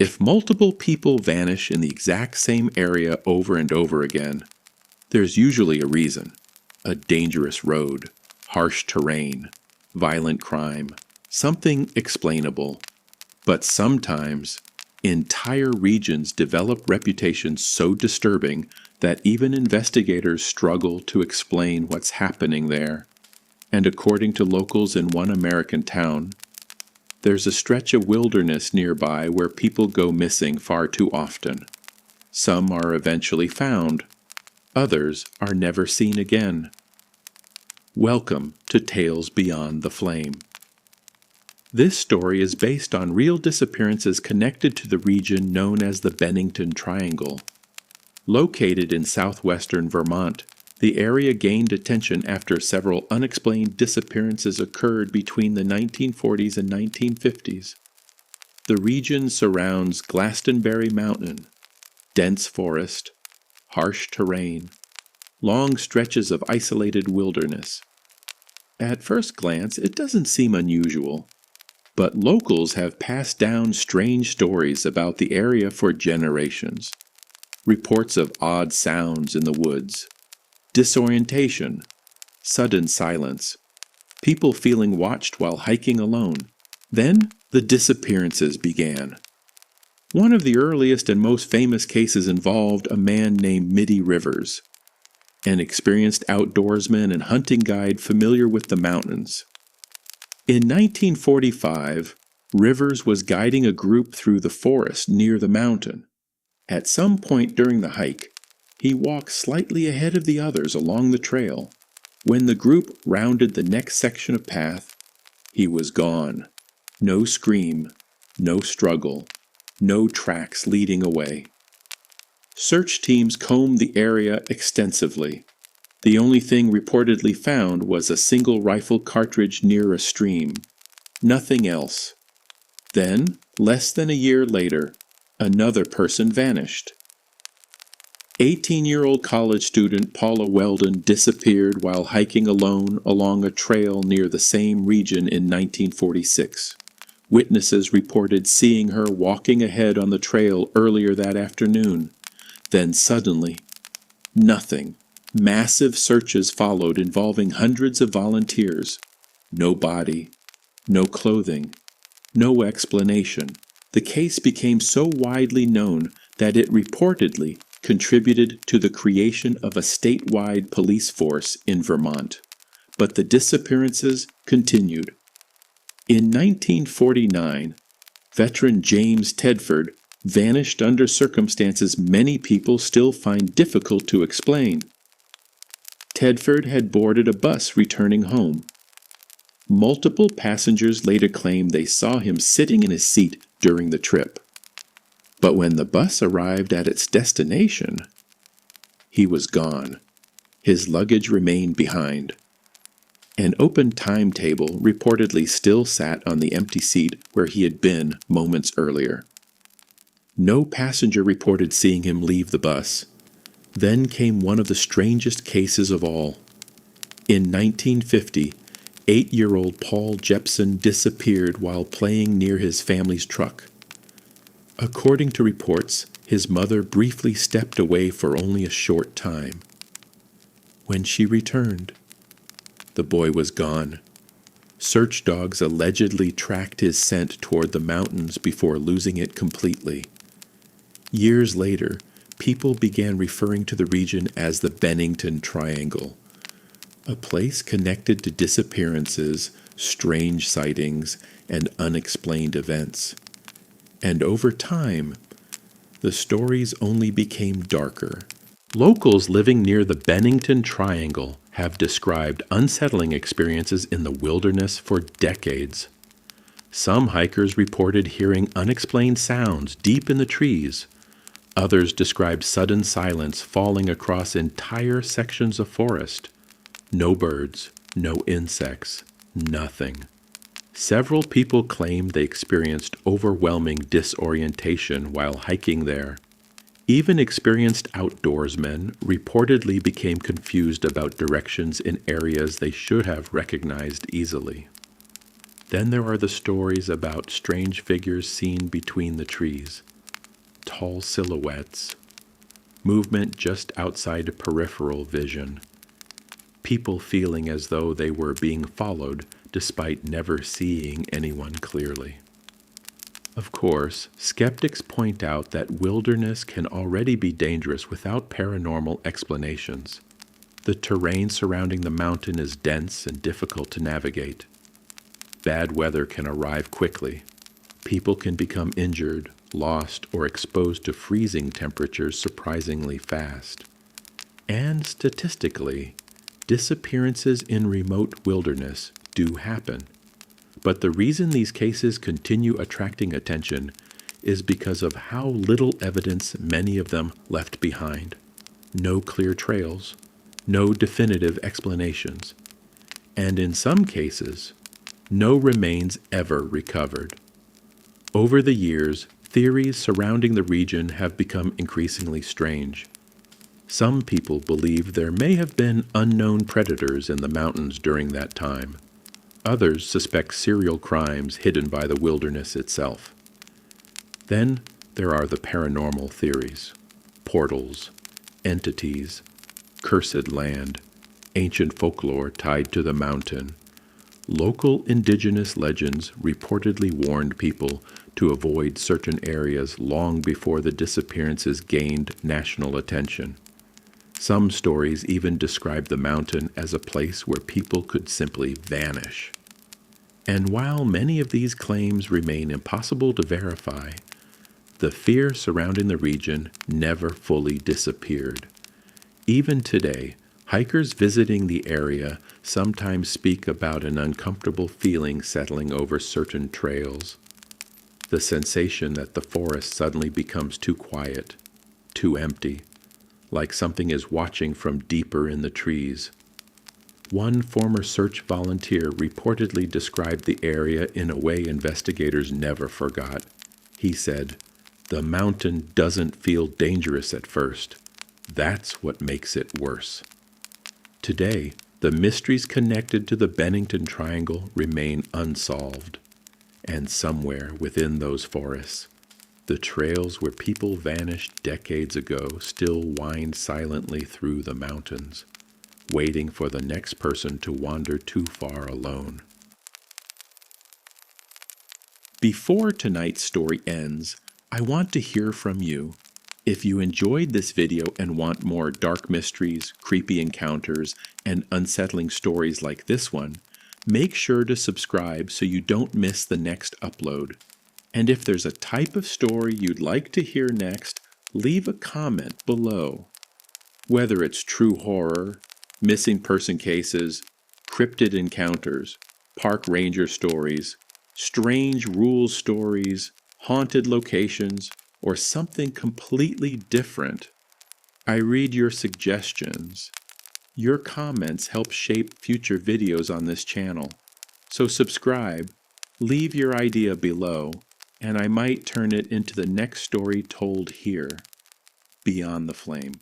If multiple people vanish in the exact same area over and over again, there's usually a reason. A dangerous road, harsh terrain, violent crime, something explainable. But sometimes, entire regions develop reputations so disturbing that even investigators struggle to explain what's happening there. And according to locals in one American town, there's a stretch of wilderness nearby where people go missing far too often. Some are eventually found, others are never seen again. Welcome to Tales Beyond the Flame. This story is based on real disappearances connected to the region known as the Bennington Triangle. Located in southwestern Vermont, the area gained attention after several unexplained disappearances occurred between the 1940s and 1950s. The region surrounds Glastonbury Mountain, dense forest, harsh terrain, long stretches of isolated wilderness. At first glance, it doesn't seem unusual, but locals have passed down strange stories about the area for generations. Reports of odd sounds in the woods, disorientation, sudden silence, people feeling watched while hiking alone. Then the disappearances began. One of the earliest and most famous cases involved a man named Mitty Rivers, an experienced outdoorsman and hunting guide familiar with the mountains. In 1945, Rivers was guiding a group through the forest near the mountain. At some point during the hike, he walked slightly ahead of the others along the trail. When the group rounded the next section of path, he was gone. No scream, no struggle, no tracks leading away. Search teams combed the area extensively. The only thing reportedly found was a single rifle cartridge near a stream. Nothing else. Then, less than a year later, another person vanished. 18-year-old college student Paula Weldon disappeared while hiking alone along a trail near the same region in 1946. Witnesses reported seeing her walking ahead on the trail earlier that afternoon. Then suddenly, nothing. Massive searches followed involving hundreds of volunteers. No body, no clothing, no explanation. The case became so widely known that it reportedly contributed to the creation of a statewide police force in Vermont. But the disappearances continued. In 1949, veteran James Tedford vanished under circumstances many people still find difficult to explain. Tedford had boarded a bus returning home. Multiple passengers later claimed they saw him sitting in his seat during the trip. But when the bus arrived at its destination, he was gone. His luggage remained behind. An open timetable reportedly still sat on the empty seat where he had been moments earlier. No passenger reported seeing him leave the bus. Then came one of the strangest cases of all. In 1950, 8-year-old Paul Jepson disappeared while playing near his family's truck. According to reports, his mother briefly stepped away for only a short time. When she returned, the boy was gone. Search dogs allegedly tracked his scent toward the mountains before losing it completely. Years later, people began referring to the region as the Bennington Triangle, a place connected to disappearances, strange sightings, and unexplained events. And over time, the stories only became darker. Locals living near the Bennington Triangle have described unsettling experiences in the wilderness for decades. Some hikers reported hearing unexplained sounds deep in the trees. Others described sudden silence falling across entire sections of forest. No birds, no insects, nothing. Several people claimed they experienced overwhelming disorientation while hiking there. Even experienced outdoorsmen reportedly became confused about directions in areas they should have recognized easily. Then there are the stories about strange figures seen between the trees. tall silhouettes, movement just outside peripheral vision, people feeling as though they were being followed despite never seeing anyone clearly. Of course, skeptics point out that wilderness can already be dangerous without paranormal explanations. The terrain surrounding the mountain is dense and difficult to navigate. Bad weather can arrive quickly. People can become injured, lost, or exposed to freezing temperatures surprisingly fast. And statistically, disappearances in remote wilderness do happen. But the reason these cases continue attracting attention is because of how little evidence many of them left behind. No clear trails, no definitive explanations, and in some cases, no remains ever recovered. Over the years, theories surrounding the region have become increasingly strange. Some people believe there may have been unknown predators in the mountains during that time. Others suspect serial crimes hidden by the wilderness itself. Then there are the paranormal theories, portals, entities, cursed land, ancient folklore tied to the mountain. Local indigenous legends reportedly warned people to avoid certain areas long before the disappearances gained national attention. Some stories even describe the mountain as a place where people could simply vanish. And while many of these claims remain impossible to verify, the fear surrounding the region never fully disappeared. Even today, hikers visiting the area sometimes speak about an uncomfortable feeling settling over certain trails. The sensation that the forest suddenly becomes too quiet, too empty, like something is watching from deeper in the trees. One former search volunteer reportedly described the area in a way investigators never forgot. He said, "The mountain doesn't feel dangerous at first. That's what makes it worse." Today, the mysteries connected to the Bennington Triangle remain unsolved. And somewhere within those forests, the trails where people vanished decades ago still wind silently through the mountains, waiting for the next person to wander too far alone. Before tonight's story ends, I want to hear from you. If you enjoyed this video and want more dark mysteries, creepy encounters, and unsettling stories like this one, make sure to subscribe so you don't miss the next upload. And if there's a type of story you'd like to hear next, leave a comment below. Whether it's true horror, missing person cases, cryptid encounters, park ranger stories, strange rules stories, haunted locations, or something completely different, I read your suggestions. Your comments help shape future videos on this channel. So subscribe, leave your idea below, and I might turn it into the next story told here, Beyond the Flame.